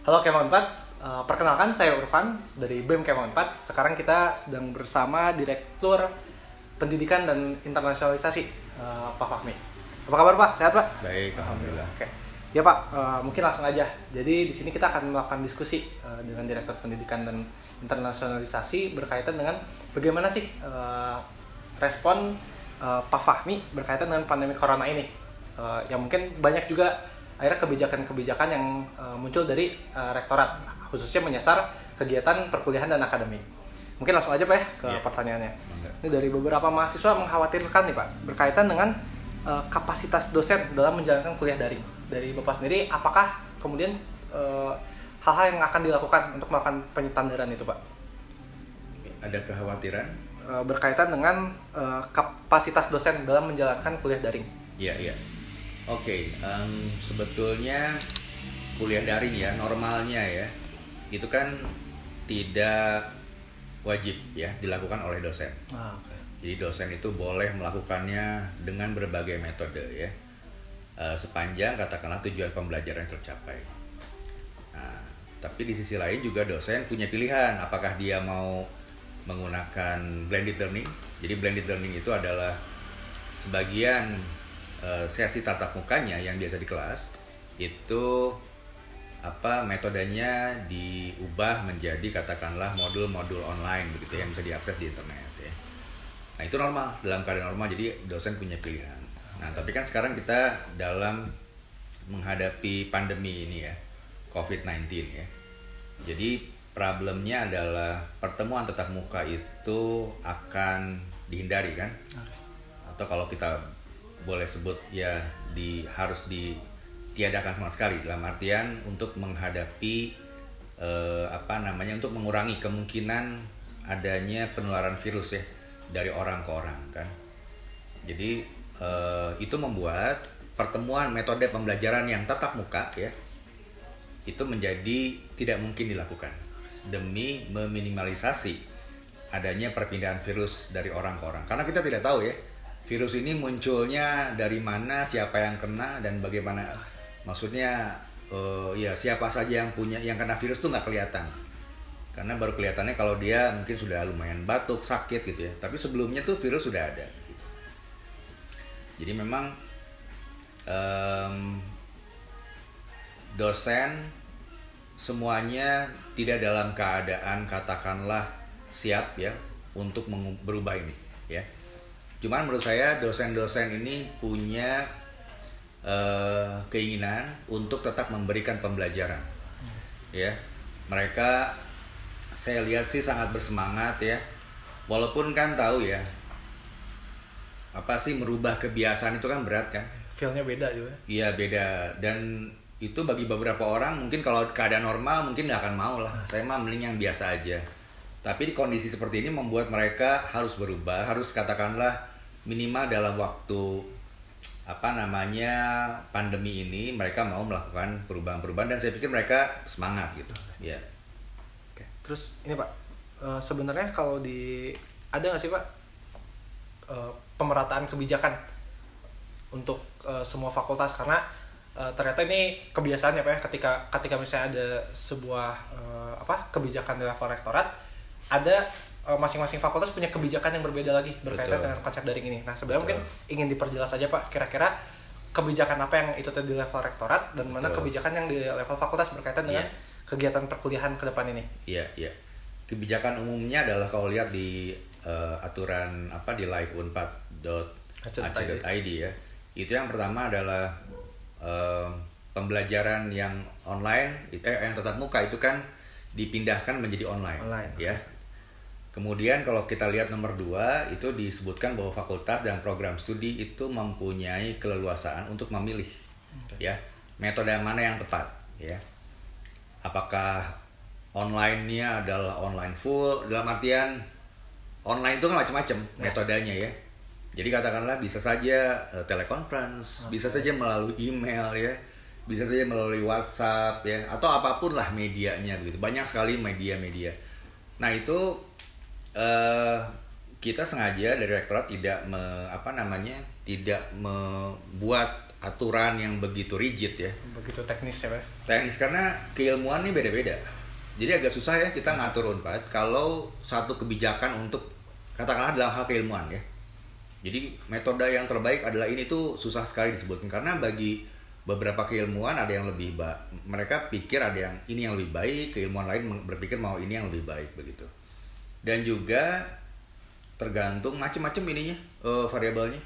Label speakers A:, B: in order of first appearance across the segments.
A: Halo Kemang 4, perkenalkan saya Urfan dari BEM Kemang 4. Sekarang kita sedang bersama Direktur Pendidikan dan Internasionalisasi, Pak Fahmi. Apa kabar Pak? Sehat Pak?
B: Baik, alhamdulillah.
A: Oke. Ya Pak, mungkin langsung aja. Jadi di sini kita akan melakukan diskusi dengan Direktur Pendidikan dan Internasionalisasi berkaitan dengan bagaimana sih respon Pak Fahmi berkaitan dengan pandemi corona ini. Yang mungkin banyak juga akhirnya kebijakan-kebijakan yang muncul dari rektorat, khususnya menyasar kegiatan perkuliahan dan akademik. Mungkin langsung aja Pak ya ke pertanyaannya. Ini dari beberapa mahasiswa mengkhawatirkan nih Pak, berkaitan dengan kapasitas dosen dalam menjalankan kuliah daring. Dari Bapak sendiri, apakah kemudian hal-hal yang akan dilakukan untuk melakukan penyetandaran itu Pak?
B: Ada kekhawatiran?
A: Berkaitan dengan kapasitas dosen dalam menjalankan kuliah daring.
B: Iya. Oke, sebetulnya kuliah daring ya, normalnya ya, itu kan tidak wajib ya dilakukan oleh dosen.
A: Okay.
B: Jadi dosen itu boleh melakukannya dengan berbagai metode ya, sepanjang katakanlah tujuan pembelajaran tercapai. Nah, tapi di sisi lain juga dosen punya pilihan, apakah dia mau menggunakan blended learning. Jadi blended learning itu adalah sebagian sesi tatap mukanya yang biasa di kelas itu metodenya diubah menjadi katakanlah modul-modul online begitu yang bisa diakses di internet ya. Nah, itu normal, dalam keadaan normal, jadi dosen punya pilihan. Nah, tapi kan sekarang kita dalam menghadapi pandemi ini ya, COVID-19 ya. Jadi problemnya adalah pertemuan tatap muka itu akan dihindari kan? Atau kalau kita boleh sebut ya harus ditiadakan sama sekali, dalam artian untuk menghadapi untuk mengurangi kemungkinan adanya penularan virus ya dari orang ke orang kan. Jadi itu membuat pertemuan metode pembelajaran yang tatap muka ya itu menjadi tidak mungkin dilakukan demi meminimalisasi adanya perpindahan virus dari orang ke orang. Karena kita tidak tahu ya virus ini munculnya dari mana, siapa yang kena dan bagaimana. Maksudnya siapa saja yang kena virus tuh nggak kelihatan. Karena baru kelihatannya kalau dia mungkin sudah lumayan batuk, sakit gitu ya. Tapi sebelumnya tuh virus sudah ada. Gitu. Jadi memang dosen semuanya tidak dalam keadaan katakanlah siap ya untuk berubah ini ya. Cuman menurut saya dosen-dosen ini punya keinginan untuk tetap memberikan pembelajaran ya. Mereka saya lihat sih sangat bersemangat ya, walaupun kan tahu ya merubah kebiasaan itu kan berat kan,
A: Feel-nya beda juga.
B: Iya beda, dan itu bagi beberapa orang mungkin kalau keadaan normal mungkin nggak akan mau lah, saya mah mending yang biasa aja. Tapi di kondisi seperti ini membuat mereka harus berubah, harus katakanlah minimal dalam waktu pandemi ini mereka mau melakukan perubahan-perubahan, dan saya pikir mereka semangat gitu. Ya.
A: Oke. Terus ini Pak, sebenarnya kalau ada nggak sih Pak pemerataan kebijakan untuk semua fakultas, karena ternyata ini kebiasaannya Pak ya, ketika misalnya ada sebuah kebijakan di level rektorat, ada masing-masing fakultas punya kebijakan yang berbeda lagi berkaitan dengan konsep daring ini. Nah, sebenarnya mungkin ingin diperjelas aja Pak, kira-kira kebijakan apa yang itu di level rektorat dan mana kebijakan yang di level fakultas berkaitan dengan kegiatan perkuliahan ke depan ini.
B: Iya. Kebijakan umumnya adalah kalau lihat di aturan di live.unpad.ac.id ya. Itu yang pertama adalah pembelajaran yang online, yang tatap muka itu kan dipindahkan menjadi online. Ya. Kemudian kalau kita lihat nomor 2 itu disebutkan bahwa fakultas dan program studi itu mempunyai keleluasaan untuk memilih ya metode mana yang tepat ya. Apakah online-nya adalah online full, dalam artian online itu kan macam-macam metodenya ya. Jadi katakanlah bisa saja telekonferensi, bisa saja melalui email ya, bisa saja melalui WhatsApp ya, atau apapun lah medianya begitu. Banyak sekali media-media. Nah, itu kita sengaja dari rektorat tidak membuat aturan yang begitu rigid ya.
A: Begitu teknis ya, Pak?
B: Teknis karena keilmuan ini beda-beda. Jadi agak susah ya kita ngatur Unpad kalau satu kebijakan untuk katakanlah dalam hal keilmuan ya. Jadi metode yang terbaik adalah ini tuh susah sekali disebutkan karena bagi beberapa keilmuan ada yang lebih mereka pikir ada yang ini yang lebih baik, keilmuan lain berpikir mau ini yang lebih baik begitu. Dan juga tergantung macam-macam ininya variabelnya,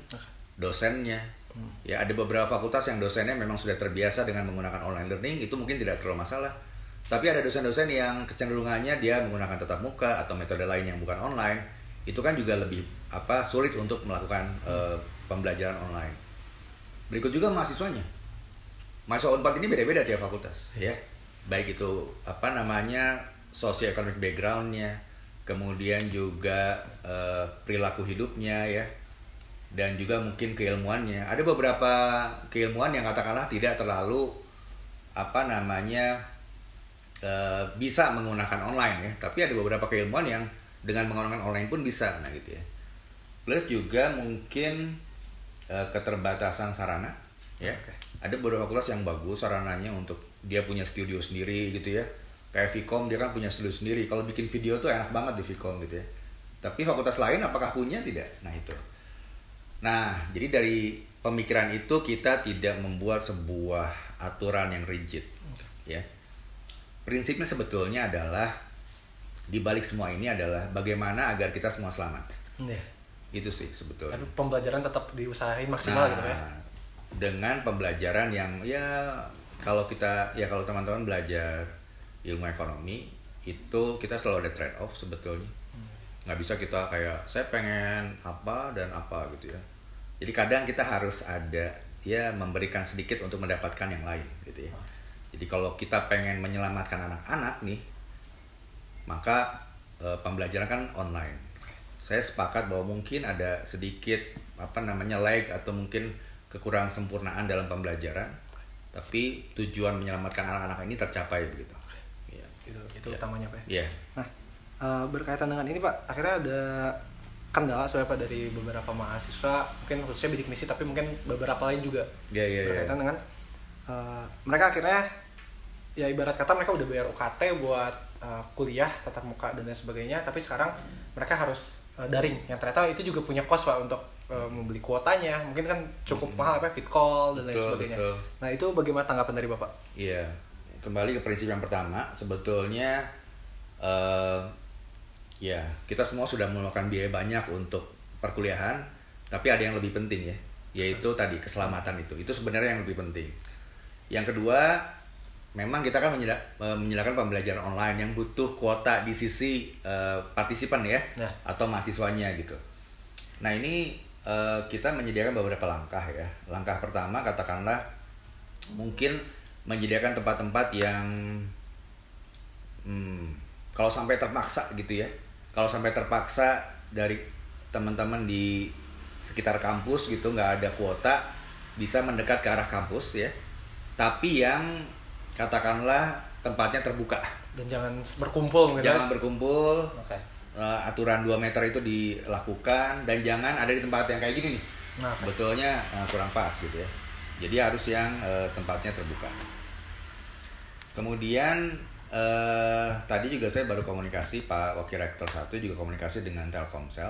B: dosennya. Ya ada beberapa fakultas yang dosennya memang sudah terbiasa dengan menggunakan online learning, itu mungkin tidak terlalu masalah. Tapi ada dosen-dosen yang kecenderungannya dia menggunakan tatap muka atau metode lain yang bukan online, itu kan juga lebih sulit untuk melakukan pembelajaran online. Berikut juga mahasiswanya. Mahasiswa Unpad ini beda-beda tiap fakultas ya. Baik itu socio-economic background-nya, kemudian juga perilaku hidupnya ya. Dan juga mungkin keilmuannya. Ada beberapa keilmuan yang katakanlah tidak terlalu bisa menggunakan online ya. Tapi ada beberapa keilmuan yang dengan menggunakan online pun bisa, nah gitu ya. Plus juga mungkin keterbatasan sarana ya. Okay. Ada beberapa fakultas yang bagus sarananya untuk dia punya studio sendiri gitu ya. Kayak Vkom dia kan punya studio sendiri. Kalau bikin video tuh enak banget di Vkom gitu ya. Tapi fakultas lain apakah punya? Tidak. Nah itu. Nah jadi dari pemikiran itu kita tidak membuat sebuah aturan yang rigid ya. Prinsipnya sebetulnya adalah di balik semua ini adalah bagaimana agar kita semua selamat. Itu sih sebetulnya.
A: Tapi pembelajaran tetap diusahain maksimal gitu ya.
B: Dengan pembelajaran yang kalau teman-teman belajar ilmu ekonomi itu kita selalu ada trade off sebetulnya. Nggak bisa kita kayak saya pengen apa dan apa gitu ya. Jadi kadang kita harus ada memberikan sedikit untuk mendapatkan yang lain gitu ya. Jadi kalau kita pengen menyelamatkan anak-anak nih, maka pembelajaran kan online. Saya sepakat bahwa mungkin ada sedikit lag atau mungkin kekurangan sempurnaan dalam pembelajaran, tapi tujuan menyelamatkan anak-anak ini tercapai begitu.
A: Ya. Itu utamanya Pak.
B: Iya.
A: Nah, berkaitan dengan ini Pak, akhirnya ada kendala Pak dari beberapa mahasiswa, mungkin khususnya bidik misi, tapi mungkin beberapa lain juga berkaitan dengan mereka akhirnya ya ibarat kata mereka udah bayar UKT buat kuliah tatap muka dan lain sebagainya, tapi sekarang mereka harus daring, yang ternyata itu juga punya cost Pak untuk membeli kuotanya, mungkin kan cukup mahal fit call dan lain sebagainya. Betul. Nah itu bagaimana tanggapan dari Bapak?
B: Iya, kembali ke prinsip yang pertama, sebetulnya kita semua sudah mengeluarkan biaya banyak untuk perkuliahan, tapi ada yang lebih penting ya, yaitu tadi keselamatan itu sebenarnya yang lebih penting. Yang kedua, memang kita kan menyediakan pembelajaran online yang butuh kuota di sisi partisipan ya, atau mahasiswanya gitu. Nah ini kita menyediakan beberapa langkah ya. Langkah pertama katakanlah mungkin menyediakan tempat-tempat yang kalau sampai terpaksa gitu ya. Kalau sampai terpaksa dari teman-teman di sekitar kampus gitu nggak ada kuota, bisa mendekat ke arah kampus ya. Tapi yang katakanlah tempatnya terbuka. Dan
A: jangan berkumpul mungkin.
B: Jangan berkumpul. Okay. Aturan 2 meter itu dilakukan dan jangan ada di tempat yang kayak gini nih. Sebetulnya kurang pas gitu ya. Jadi harus yang tempatnya terbuka. Kemudian tadi juga saya baru komunikasi, Pak Wakil Rektor 1 juga komunikasi dengan Telkomsel.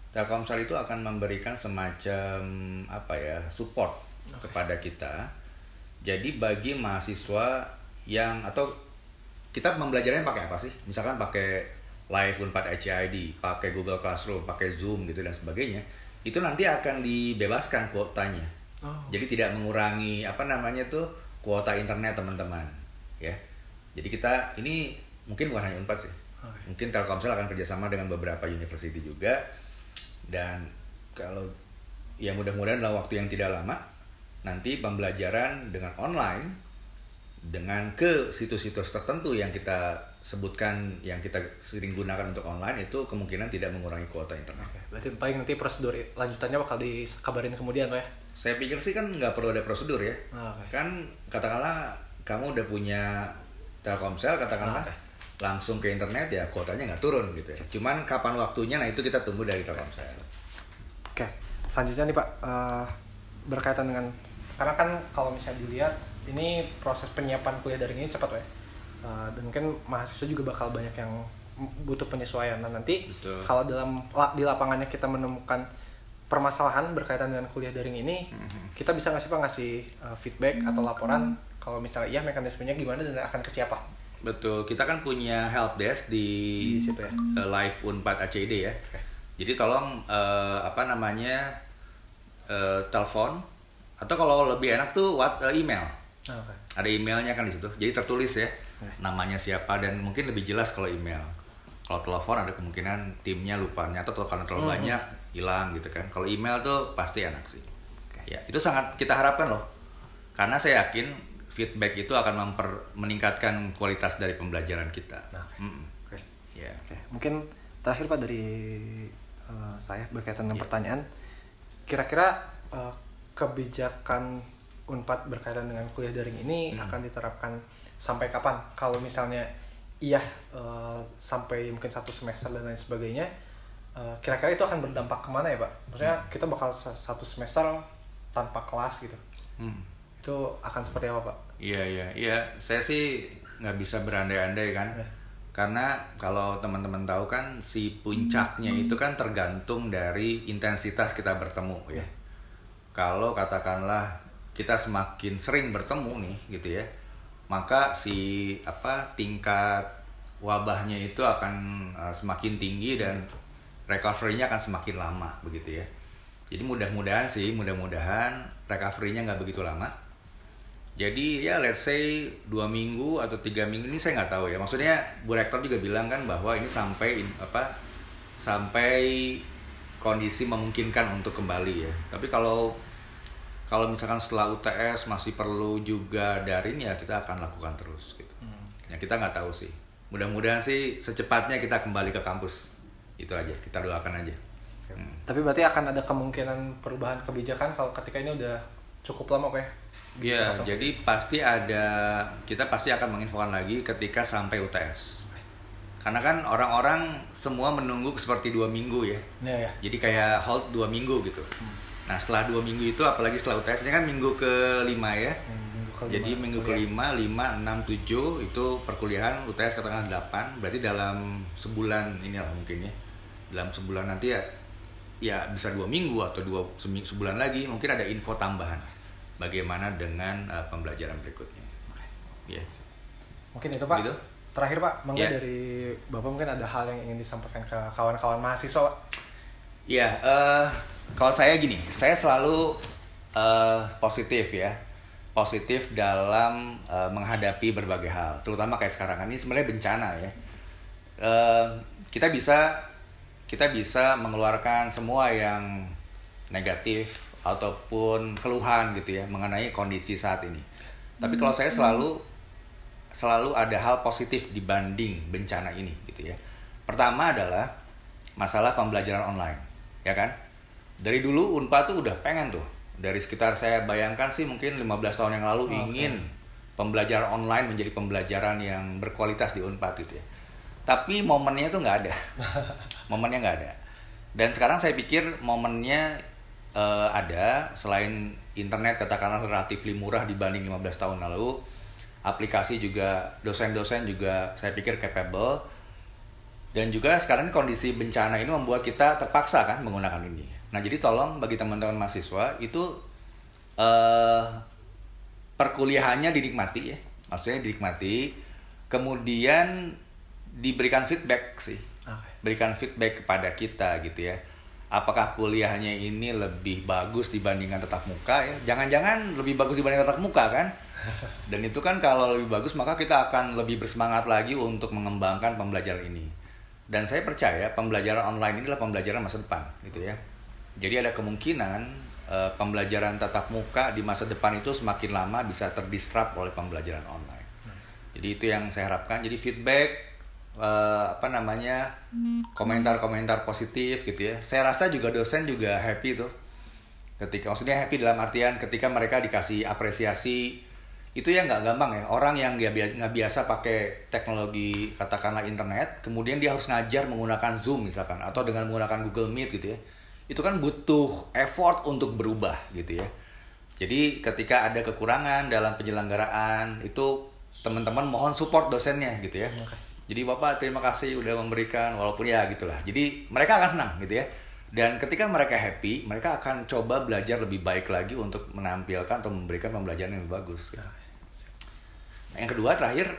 B: Telkomsel itu akan memberikan semacam support kepada kita. Jadi bagi mahasiswa atau kita pembelajarannya pakai apa sih? Misalkan pakai Live Unpad HID, pakai Google Classroom, pakai Zoom gitu dan sebagainya. Itu nanti akan dibebaskan kuotanya. Jadi tidak mengurangi kuota internet teman-teman, ya. Jadi kita ini mungkin bukan hanya Unpad sih. Mungkin Telkomsel akan kerjasama dengan beberapa university juga. Dan kalau mudah-mudahan dalam waktu yang tidak lama nanti pembelajaran dengan online dengan ke situs-situs tertentu yang kita sebutkan, yang kita sering gunakan untuk online itu kemungkinan tidak mengurangi kuota internet.
A: Berarti paling nanti prosedur lanjutannya bakal dikabarin kemudian Pak ya?
B: Saya pikir sih kan nggak perlu ada prosedur ya. Kan katakanlah kamu udah punya Telkomsel katakanlah, langsung ke internet ya kuotanya nggak turun gitu ya. Cuman kapan waktunya, nah itu kita tunggu dari Telkomsel.
A: Oke, selanjutnya nih Pak, berkaitan dengan, karena kan kalau misalnya dilihat ini proses penyiapan kuliah daring ini cepat Pak ya. Dan mungkin mahasiswa juga bakal banyak yang butuh penyesuaian. Nah nanti kalau di lapangannya kita menemukan permasalahan berkaitan dengan kuliah daring ini, kita bisa nggak sih Pak ngasih feedback atau laporan kalau misalnya iya mekanismenya gimana dan akan ke siapa?
B: Betul, kita kan punya help desk di
A: situ ya?
B: Live Unpad ACD ya. Okay. Jadi tolong telepon atau kalau lebih enak tuh email. Okay. Ada emailnya kan di situ. Jadi tertulis ya namanya siapa, dan mungkin lebih jelas kalau email. Kalau telepon ada kemungkinan timnya lupa atau karena terlalu banyak hilang gitu kan. Kalau email tuh pasti enak sih. Okay. Ya, itu sangat kita harapkan loh. Karena saya yakin feedback itu akan meningkatkan kualitas dari pembelajaran kita.
A: Nah, okay. Mungkin terakhir Pak dari saya berkaitan dengan pertanyaan, kira-kira kebijakan Unpad berkaitan dengan kuliah daring ini akan diterapkan sampai kapan? Kalau misalnya sampai mungkin 1 semester dan lain sebagainya, kira-kira itu akan berdampak kemana ya Pak? Maksudnya kita bakal 1 semester tanpa kelas gitu. Itu akan seperti apa Pak?
B: Iya. Saya sih nggak bisa berandai-andai kan. Karena kalau teman-teman tahu kan si puncaknya itu kan tergantung dari intensitas kita bertemu ya. Kalau katakanlah kita semakin sering bertemu nih gitu ya, maka tingkat wabahnya itu akan semakin tinggi dan recovery-nya akan semakin lama begitu ya. Jadi mudah-mudahan recovery-nya nggak begitu lama. Jadi ya let's say 2 minggu atau 3 minggu, ini saya nggak tahu ya. Maksudnya Bu Rektor juga bilang kan bahwa ini sampai kondisi memungkinkan untuk kembali ya. Tapi kalau misalkan setelah UTS masih perlu juga daring ya kita akan lakukan terus gitu. Ya kita nggak tahu sih. Mudah-mudahan sih secepatnya kita kembali ke kampus. Itu aja, kita doakan aja.
A: Tapi berarti akan ada kemungkinan perubahan kebijakan kalau ketika ini udah cukup lama Pak ya?
B: Iya, jadi kita pasti akan menginfokan lagi ketika sampai UTS. Karena kan orang-orang semua menunggu seperti 2 minggu ya. Jadi kayak hold 2 minggu gitu. Nah setelah 2 minggu itu, apalagi setelah UTS, ini kan minggu ke-5 ya. Jadi minggu ke-5, 5, 6, 7 itu perkuliahan, UTS katakan 8. Berarti dalam sebulan inilah mungkin ya. Dalam sebulan nanti ya bisa 2 minggu atau sebulan lagi mungkin ada info tambahan. Bagaimana dengan pembelajaran berikutnya?
A: Mungkin itu Pak. Gitu? Terakhir Pak, dari Bapak mungkin ada hal yang ingin disampaikan ke kawan-kawan mahasiswa Pak?
B: Iya, kalau saya gini, saya selalu positif ya. Positif dalam menghadapi berbagai hal. Terutama kayak sekarang ini sebenarnya bencana ya. Kita bisa mengeluarkan semua yang negatif ataupun keluhan gitu ya mengenai kondisi saat ini. Tapi kalau saya selalu ada hal positif dibanding bencana ini gitu ya. Pertama adalah masalah pembelajaran online, ya kan? Dari dulu Unpad tuh udah pengen tuh. Dari sekitar saya bayangkan sih mungkin 15 tahun yang lalu ingin pembelajaran online menjadi pembelajaran yang berkualitas di Unpad gitu ya. Tapi momennya tuh nggak ada. Momennya nggak ada. Dan sekarang saya pikir momennya ada. Selain internet katakanlah relatif murah dibanding 15 tahun lalu, aplikasi juga, dosen-dosen juga saya pikir capable, dan juga sekarang kondisi bencana ini membuat kita terpaksa kan menggunakan ini. Nah jadi tolong bagi teman-teman mahasiswa itu perkuliahannya dinikmati ya, maksudnya dinikmati, kemudian diberikan feedback sih, berikan feedback kepada kita gitu ya. Apakah kuliahnya ini lebih bagus dibandingkan tatap muka ya? Jangan-jangan lebih bagus dibandingkan tatap muka kan? Dan itu kan kalau lebih bagus maka kita akan lebih bersemangat lagi untuk mengembangkan pembelajaran ini. Dan saya percaya pembelajaran online ini adalah pembelajaran masa depan gitu ya. Jadi ada kemungkinan pembelajaran tatap muka di masa depan itu semakin lama bisa terdisrupt oleh pembelajaran online. Jadi itu yang saya harapkan. Jadi feedback komentar-komentar positif gitu ya. Saya rasa juga dosen juga happy tuh. Maksudnya happy dalam artian ketika mereka dikasih apresiasi itu ya nggak gampang ya. Orang yang nggak biasa pakai teknologi katakanlah internet, kemudian dia harus ngajar menggunakan Zoom misalkan atau dengan menggunakan Google Meet gitu ya. Itu kan butuh effort untuk berubah gitu ya. Jadi ketika ada kekurangan dalam penyelenggaraan itu teman-teman mohon support dosennya gitu ya. Jadi Bapak terima kasih udah memberikan walaupun ya gitulah. Jadi mereka akan senang gitu ya. Dan ketika mereka happy, mereka akan coba belajar lebih baik lagi untuk menampilkan atau memberikan pembelajaran yang lebih bagus. Gitu. Yang kedua terakhir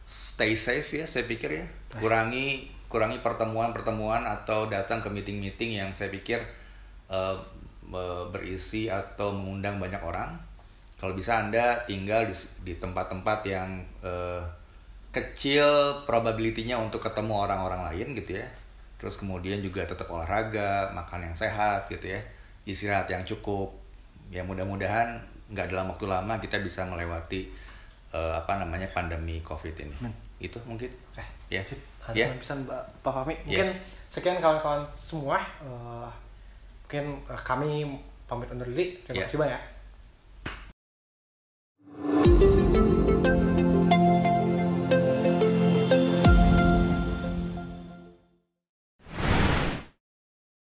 B: stay safe ya, saya pikir ya. Kurangi pertemuan-pertemuan atau datang ke meeting-meeting yang saya pikir berisi atau mengundang banyak orang. Kalau bisa Anda tinggal di tempat-tempat yang kecil probability-nya untuk ketemu orang-orang lain gitu ya. Terus kemudian juga tetap olahraga, makan yang sehat gitu ya. Istirahat yang cukup. Ya mudah-mudahan nggak dalam waktu lama kita bisa melewati pandemi COVID ini. Itu mungkin. Ya sih.
A: Ya. Pesan Pak Fahmi. Mungkin sekian kawan-kawan semua. Mungkin kami pamit undur diri. Terima kasih banyak.